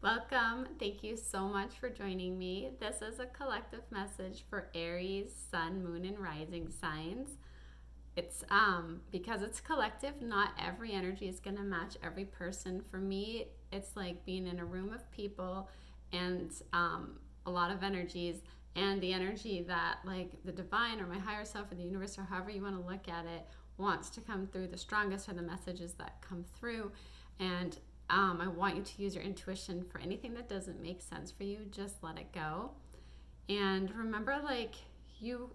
Welcome. Thank you so much for joining me. This is a collective message for Aries, Sun, Moon, and Rising signs. It's because it's collective, not every energy is going to match every person. For me, it's like being in a room of people and a lot of energies, and the energy that like the divine or my higher self or the universe or however you want to look at it wants to come through. The strongest are the messages that come through, and I want you to use your intuition for anything that doesn't make sense for you. Just let it go. And remember, like,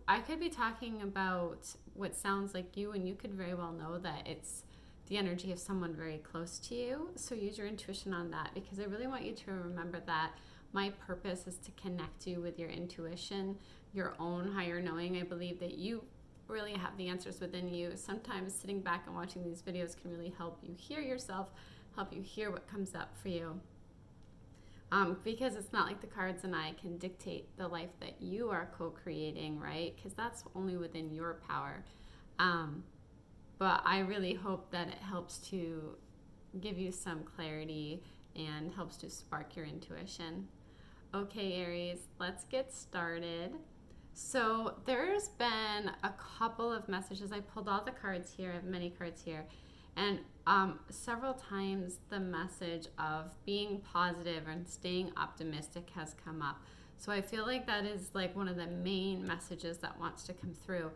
I could be talking about what sounds like you, and you could very well know that it's the energy of someone very close to you. So use your intuition on that, because I really want you to remember that my purpose is to connect you with your intuition, your own higher knowing. I believe that you really have the answers within you. Sometimes sitting back and watching these videos can really help you hear yourself, help you hear what comes up for you. Because it's not like the cards and I can dictate the life that you are co-creating, right? Because that's only within your power. But I really hope that it helps to give you some clarity and helps to spark your intuition. Okay, Aries, let's get started. So there's been a couple of messages. I pulled all the cards here. I have many cards here. And several times the message of being positive and staying optimistic has come up. So I feel like that is like one of the main messages that wants to come through.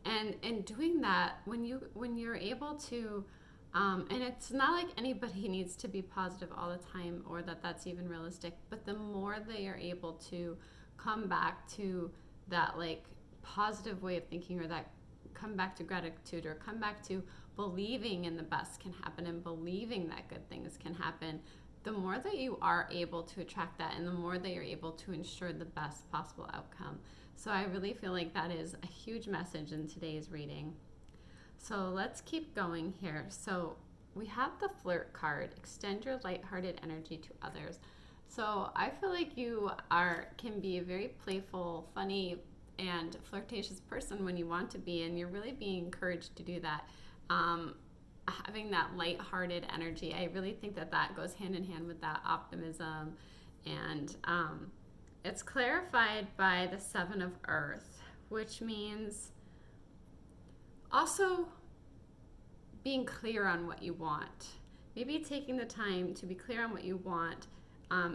And in doing that, when you're able to, and it's not like anybody needs to be positive all the time or that's even realistic, but the more they are able to come back to that like positive way of thinking, or that come back to gratitude, or come back to believing in the best can happen and believing that good things can happen, the more that you are able to attract that, and the more that you're able to ensure the best possible outcome. So I really feel like that is a huge message in today's reading. So let's keep going here. So we have the flirt card. Extend your lighthearted energy to others. So I feel like you can be a very playful, funny, and flirtatious person when you want to be, and you're really being encouraged to do that. Having that lighthearted energy, I really think that goes hand in hand with that optimism, and it's clarified by the Seven of Earth, which means also being clear on what you want. Maybe taking the time to be clear on what you want,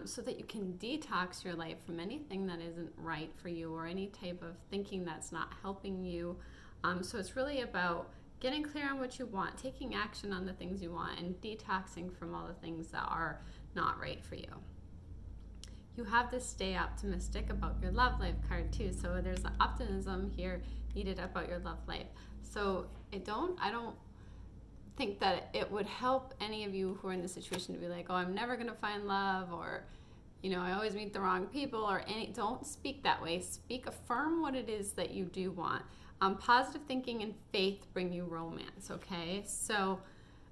so that you can detox your life from anything that isn't right for you, or any type of thinking that's not helping you. So it's really about getting clear on what you want, taking action on the things you want, and detoxing from all the things that are not right for you. You have this stay optimistic about your love life card too. So there's optimism here needed about your love life. So I don't think that it would help any of you who are in this situation to be like, oh, I'm never going to find love, or, I always meet the wrong people, or don't speak that way. Affirm what it is that you do want. Positive thinking and faith bring you romance, okay? So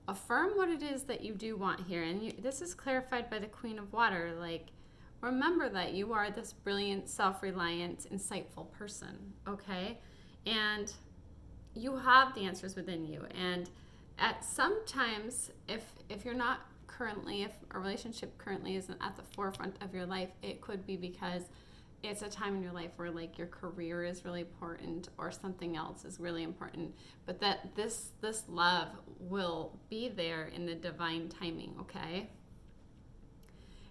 affirm what it is that you do want here. And this is clarified by the Queen of Water. Like, remember that you are this brilliant, self-reliant, insightful person, okay? And you have the answers within you. And at sometimes, if you're not currently, if a relationship currently isn't at the forefront of your life, it could be because it's a time in your life where like your career is really important, or something else is really important, but that this love will be there in the divine timing, okay?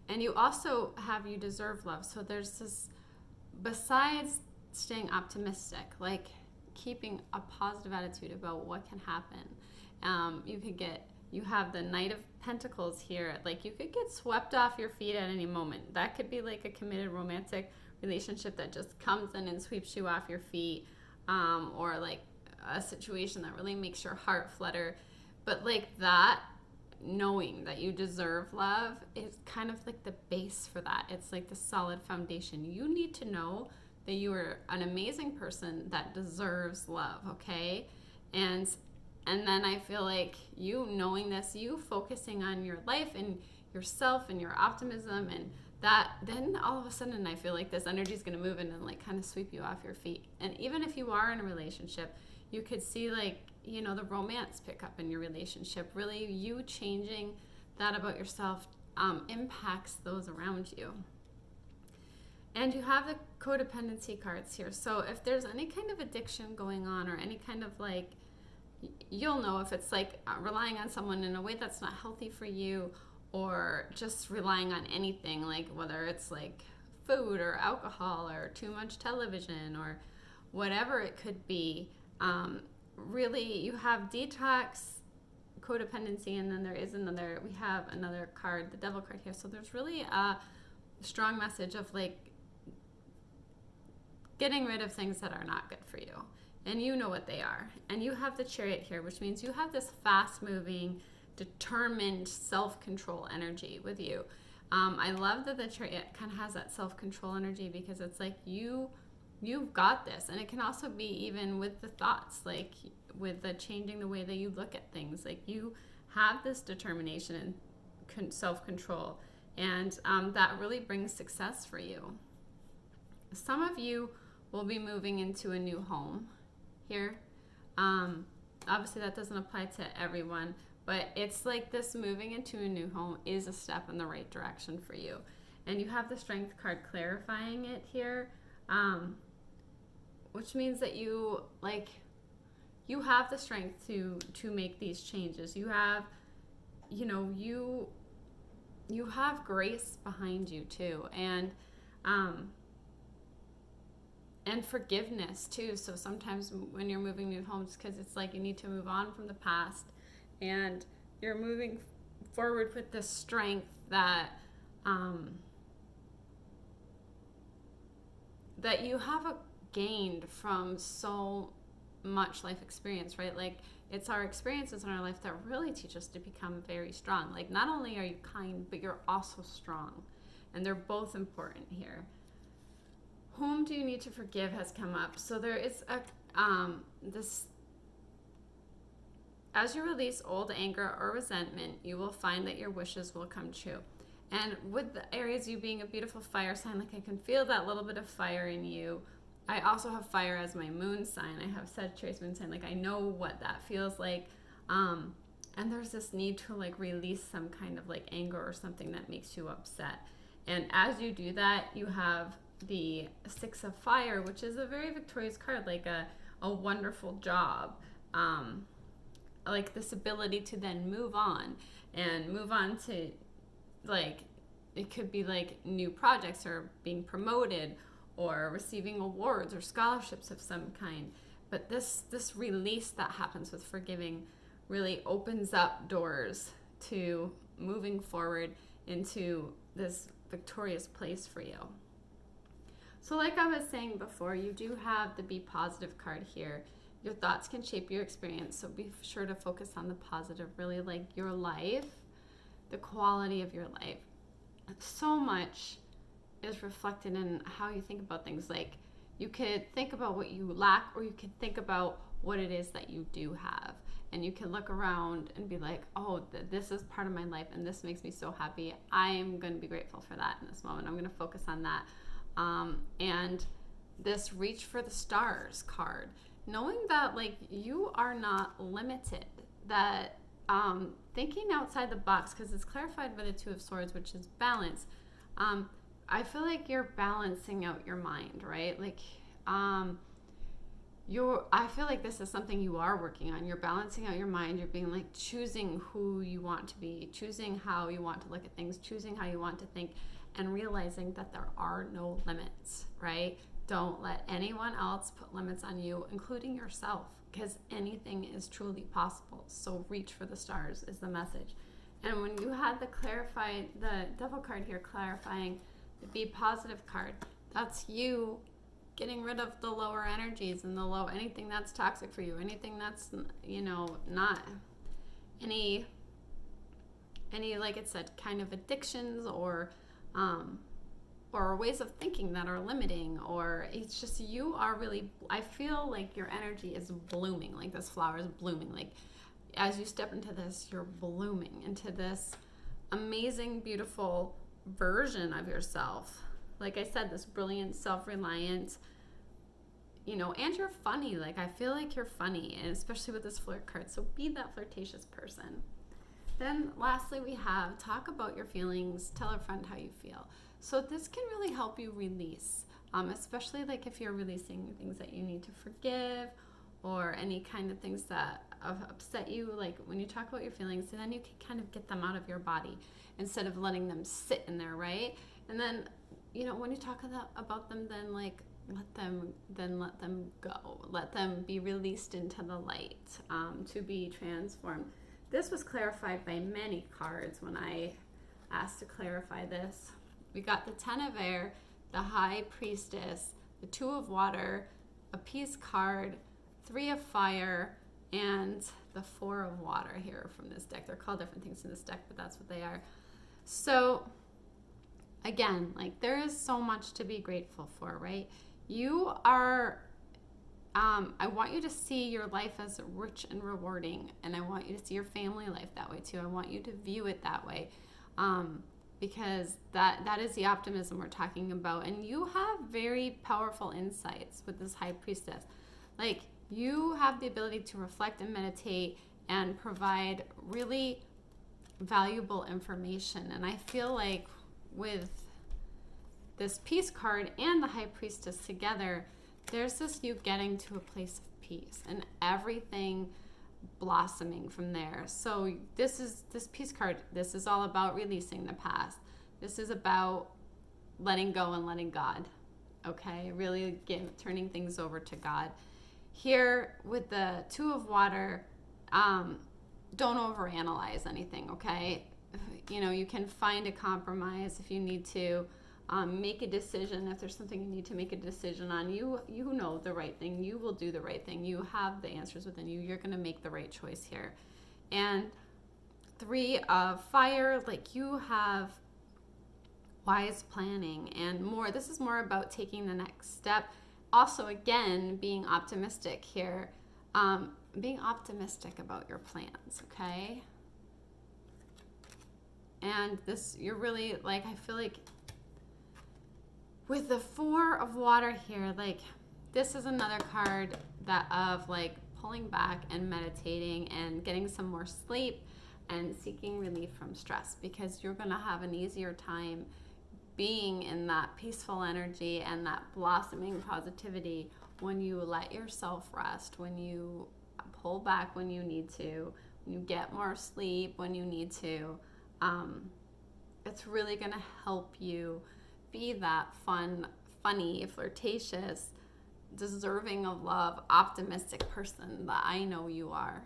And you also have, you deserve love. So there's this, besides staying optimistic, like keeping a positive attitude about what can happen. You have the Knight of Pentacles here. Like, you could get swept off your feet at any moment. That could be like a committed romantic relationship that just comes in and sweeps you off your feet, or like a situation that really makes your heart flutter. But like that, knowing that you deserve love is kind of like the base for that. It's like the solid foundation. You need to know that you are an amazing person that deserves love, okay? And then I feel like you knowing this, you focusing on your life and yourself and your optimism, and that, then all of a sudden I feel like this energy is going to move in and like kind of sweep you off your feet. And even if you are in a relationship, you could see like, the romance pick up in your relationship. Really, you changing that about yourself impacts those around you. And you have the codependency cards here. So if there's any kind of addiction going on, or any kind of like, you'll know if it's like relying on someone in a way that's not healthy for you, or just relying on anything, like whether it's like food or alcohol or too much television or whatever it could be. Really, you have detox, codependency, and then we have another card, the devil card here. So there's really a strong message of like getting rid of things that are not good for you. And you know what they are. And you have the Chariot here, which means you have this fast-moving, determined, self-control energy with you. I love that the Chariot kind of has that self-control energy, because it's like you've got this. And it can also be even with the thoughts, like with the changing the way that you look at things. Like you have this determination and self-control, and that really brings success for you. Some of you will be moving into a new home here. Obviously that doesn't apply to everyone, but it's like this moving into a new home is a step in the right direction for you. And you have the Strength card clarifying it here, which means that you have the strength to make these changes. You have, you have grace behind you too, and forgiveness too. So sometimes when you're moving new homes, because it's like you need to move on from the past, and you're moving forward with this strength that that you have gained from so much life experience, right? Like it's our experiences in our life that really teach us to become very strong. Like not only are you kind, but you're also strong, and they're both important here. Whom do you need to forgive has come up. So there is this, as you release old anger or resentment, you will find that your wishes will come true. And with the Aries, you being a beautiful fire sign, like I can feel that little bit of fire in you. I also have fire as my moon sign. I have Sagittarius moon sign. Like I know what that feels like. And there's this need to like release some kind of like anger or something that makes you upset. And as you do that, you have the Six of Fire, which is a very victorious card, like a wonderful job, like this ability to then move on to like, it could be like new projects or being promoted or receiving awards or scholarships of some kind. But this release that happens with forgiving really opens up doors to moving forward into this victorious place for you. So like I was saying before, you do have the Be Positive card here. Your thoughts can shape your experience, so be sure to focus on the positive, really like your life, the quality of your life. So much is reflected in how you think about things. Like you could think about what you lack, or you could think about what it is that you do have. And you can look around and be like, oh, this is part of my life and this makes me so happy. I am going to be grateful for that in this moment. I'm going to focus on that. And this Reach for the Stars card, knowing that like you are not limited, that thinking outside the box, because it's clarified by the Two of Swords, which is balance. I feel like you're balancing out your mind, right? Like I feel like this is something you are working on. You're balancing out your mind. You're being like choosing who you want to be, choosing how you want to look at things, choosing how you want to think, and realizing that there are no limits, right? Don't let anyone else put limits on you, including yourself, because anything is truly possible. So reach for the stars is the message. And when you had the devil card here clarifying the Be Positive card, that's you getting rid of the lower energies and anything that's toxic for you, anything that's, not any, like it said, kind of addictions or ways of thinking that are limiting, or it's just you are really, I feel like your energy is blooming, like this flower is blooming. Like as you step into this, you're blooming into this amazing, beautiful version of yourself. Like I said, this brilliant, self-reliant, and you're funny. Like I feel like you're funny, and especially with this flirt card. So be that flirtatious person. Then lastly, we have talk about your feelings, tell a friend how you feel. So this can really help you release, especially like if you're releasing things that you need to forgive or any kind of things that have upset you. Like when you talk about your feelings, then you can kind of get them out of your body instead of letting them sit in there, right? And then, when you talk about them, then like let them go. Let them be released into the light, to be transformed. This was clarified by many cards when I asked to clarify this. We got the Ten of Air, the High Priestess, the Two of Water, a Peace card, Three of Fire, and the Four of Water here from this deck. They're called different things in this deck, but that's what they are. So again, like there is so much to be grateful for, right? You are, I want you to see your life as rich and rewarding, and I want you to see your family life that way too. I want you to view it that way, because that is the optimism we're talking about. And you have very powerful insights with this High Priestess. Like you have the ability to reflect and meditate and provide really valuable information. And I feel like with this Peace card and the High Priestess together, there's this you getting to a place of peace and everything blossoming from there. So this Peace card, this is all about releasing the past. This is about letting go and letting God, okay? Really turning things over to God. Here with the Two of Water, don't overanalyze anything, okay? You can find a compromise if you need to. Make a decision if there's something you need to make a decision on. You know the right thing. You will do the right thing. You have the answers within you. You're going to make the right choice here. And Three of Fire, like you have wise planning and more. This is more about taking the next step. Also, again, being optimistic here. Being optimistic about your plans, okay? And this, you're really, like, I feel like with the Four of Water here, like, this is another card that of, like, pulling back and meditating and getting some more sleep and seeking relief from stress, because you're going to have an easier time being in that peaceful energy and that blossoming positivity when you let yourself rest, when you pull back when you need to, when you get more sleep when you need to. It's really going to help you be that funny, flirtatious, deserving of love, optimistic person that I know you are.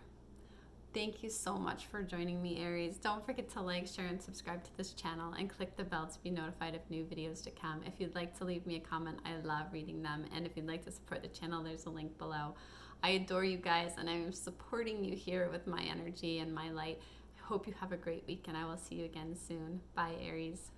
Thank you so much for joining me, Aries. Don't forget to like, share, and subscribe to this channel and click the bell to be notified of new videos to come. If you'd like to leave me a comment, I love reading them. And if you'd like to support the channel, there's a link below. I adore you guys, and I'm supporting you here with my energy and my light. I hope you have a great week, and I will see you again soon. Bye, Aries.